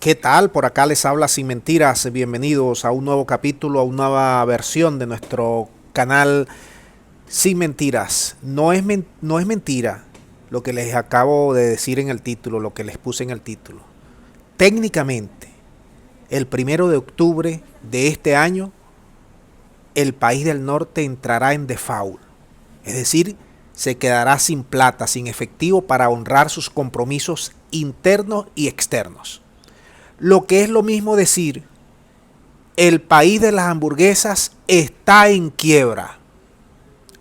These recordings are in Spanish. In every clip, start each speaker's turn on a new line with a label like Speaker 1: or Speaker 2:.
Speaker 1: ¿Qué tal? Por acá les habla Sin Mentiras. Bienvenidos a un nuevo capítulo, a una nueva versión de nuestro canal Sin Mentiras. No es mentira lo que les acabo de decir en el título, lo que les puse en el título. Técnicamente, el 1 de octubre de este año, el país del norte entrará en default. Es decir, se quedará sin plata, sin efectivo para honrar sus compromisos internos y externos. Lo que es lo mismo decir, el país de las hamburguesas está en quiebra.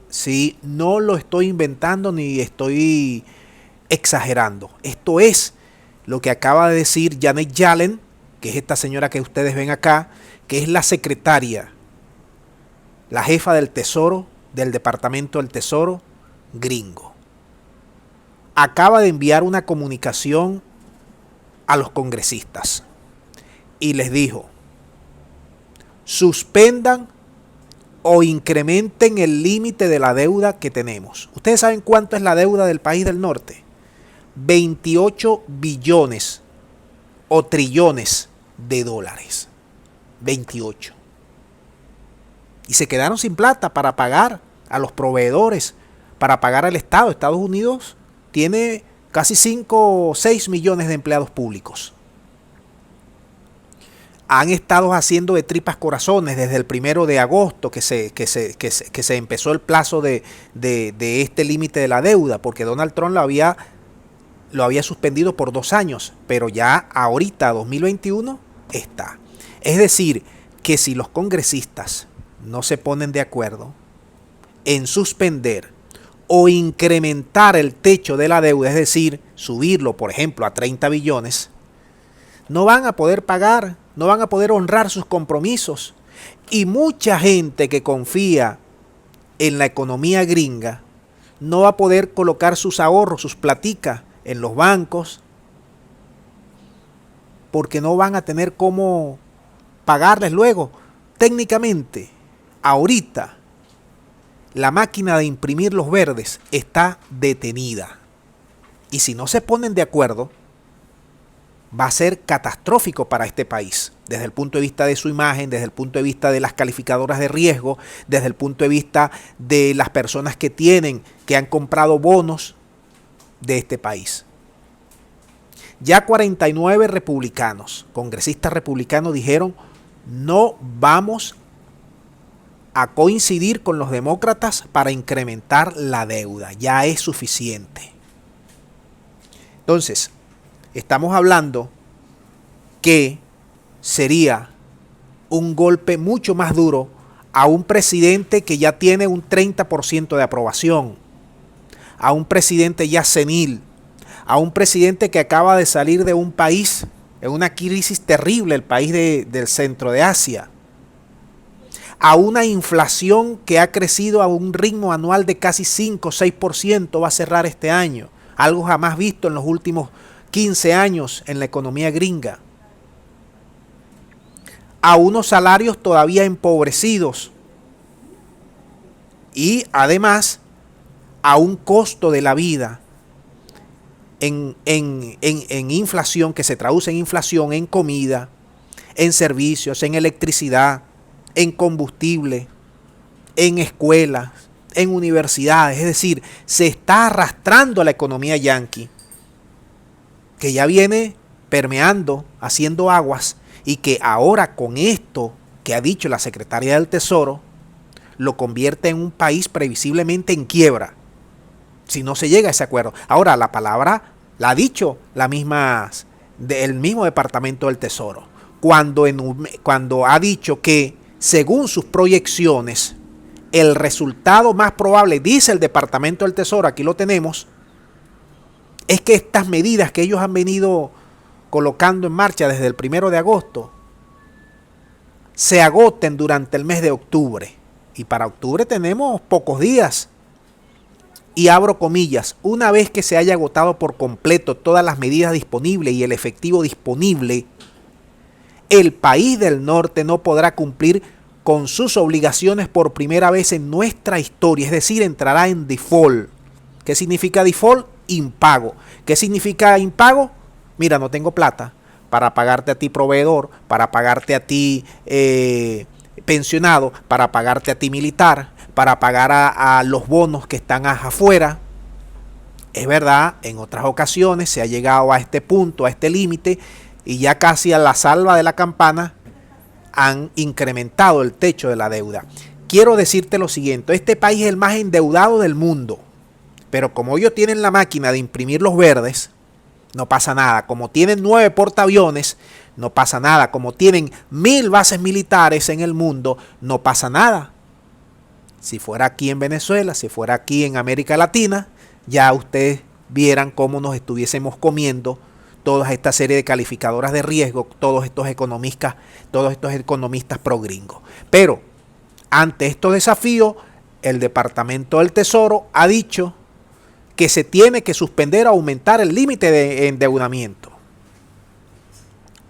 Speaker 1: Sí, no lo estoy inventando ni estoy exagerando. Esto es lo que acaba de decir Janet Yellen, que es esta señora que ustedes ven acá, que es la secretaria, la jefa del Tesoro, del Departamento del Tesoro gringo. Acaba de enviar una comunicación a los congresistas y les dijo: suspendan o incrementen el límite de la deuda que tenemos. ¿Ustedes saben cuánto es la deuda del país del norte? 28 billones o trillones de dólares. 28. Y se quedaron sin plata para pagar a los proveedores, para pagar al Estado. Estados Unidos tiene casi 5 o 6 millones de empleados públicos. Han estado haciendo de tripas corazones desde el 1 de agosto que se empezó el plazo de este límite de la deuda, porque Donald Trump lo había suspendido por 2 años, pero ya ahorita, 2021, está. Es decir, que si los congresistas no se ponen de acuerdo en suspender o incrementar el techo de la deuda, es decir, subirlo, por ejemplo, a 30 billones, no van a poder pagar, no van a poder honrar sus compromisos. Y mucha gente que confía en la economía gringa no va a poder colocar sus ahorros, sus platicas en los bancos, porque no van a tener cómo pagarles luego. Técnicamente, ahorita, la máquina de imprimir los verdes está detenida. Y si no se ponen de acuerdo, va a ser catastrófico para este país, desde el punto de vista de su imagen, desde el punto de vista de las calificadoras de riesgo, desde el punto de vista de las personas que han comprado bonos de este país. Ya 49 republicanos, congresistas republicanos, dijeron: no vamos a coincidir con los demócratas para incrementar la deuda, ya es suficiente. Entonces, estamos hablando que sería un golpe mucho más duro a un presidente que ya tiene un 30% de aprobación, a un presidente ya senil, a un presidente que acaba de salir de un país en una crisis terrible, el país del centro de Asia, a una inflación que ha crecido a un ritmo anual de casi 5 o 6%, va a cerrar este año, algo jamás visto en los últimos 15 años en la economía gringa, a unos salarios todavía empobrecidos y además a un costo de la vida en inflación, que se traduce en inflación en comida, en servicios, en electricidad, en combustible, en escuelas, en universidades. Es decir, se está arrastrando la economía yanqui, que ya viene permeando, haciendo aguas, y que ahora con esto que ha dicho la secretaria del Tesoro, lo convierte en un país previsiblemente en quiebra, si no se llega a ese acuerdo. Ahora, la palabra la ha dicho el mismo Departamento del Tesoro, cuando ha dicho que, según sus proyecciones, el resultado más probable, dice el Departamento del Tesoro, aquí lo tenemos, es que estas medidas que ellos han venido colocando en marcha desde el 1 de agosto se agoten durante el mes de octubre. Y para octubre tenemos pocos días. Y abro comillas: una vez que se haya agotado por completo todas las medidas disponibles y el efectivo disponible, el país del norte no podrá cumplir con sus obligaciones por primera vez en nuestra historia. Es decir, entrará en default. ¿Qué significa default? Impago. ¿Qué significa impago? Mira, no tengo plata. para pagarte a ti proveedor, para pagarte a ti pensionado, para pagarte a ti militar, para pagar a los bonos que están afuera. Es verdad, en otras ocasiones se ha llegado a este punto, a este límite, y ya casi a la salva de la campana han incrementado el techo de la deuda. Quiero decirte lo siguiente, este país es el más endeudado del mundo, pero como ellos tienen la máquina de imprimir los verdes, no pasa nada. Como tienen 9 portaaviones, no pasa nada. Como tienen 1000 bases militares en el mundo, no pasa nada. Si fuera aquí en Venezuela, si fuera aquí en América Latina, ya ustedes vieran cómo nos estuviésemos comiendo toda esta serie de calificadoras de riesgo, todos estos economistas pro gringos. Pero ante estos desafíos, el Departamento del Tesoro ha dicho que se tiene que suspender o aumentar el límite de endeudamiento.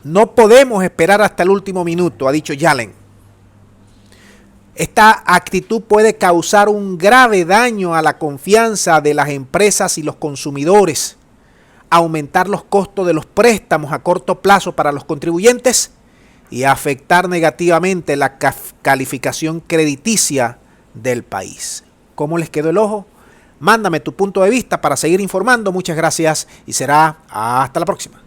Speaker 1: No podemos esperar hasta el último minuto, ha dicho Yellen. Esta actitud puede causar un grave daño a la confianza de las empresas y los consumidores, aumentar los costos de los préstamos a corto plazo para los contribuyentes y afectar negativamente la calificación crediticia del país. ¿Cómo les quedó el ojo? Mándame tu punto de vista para seguir informando. Muchas gracias y será hasta la próxima.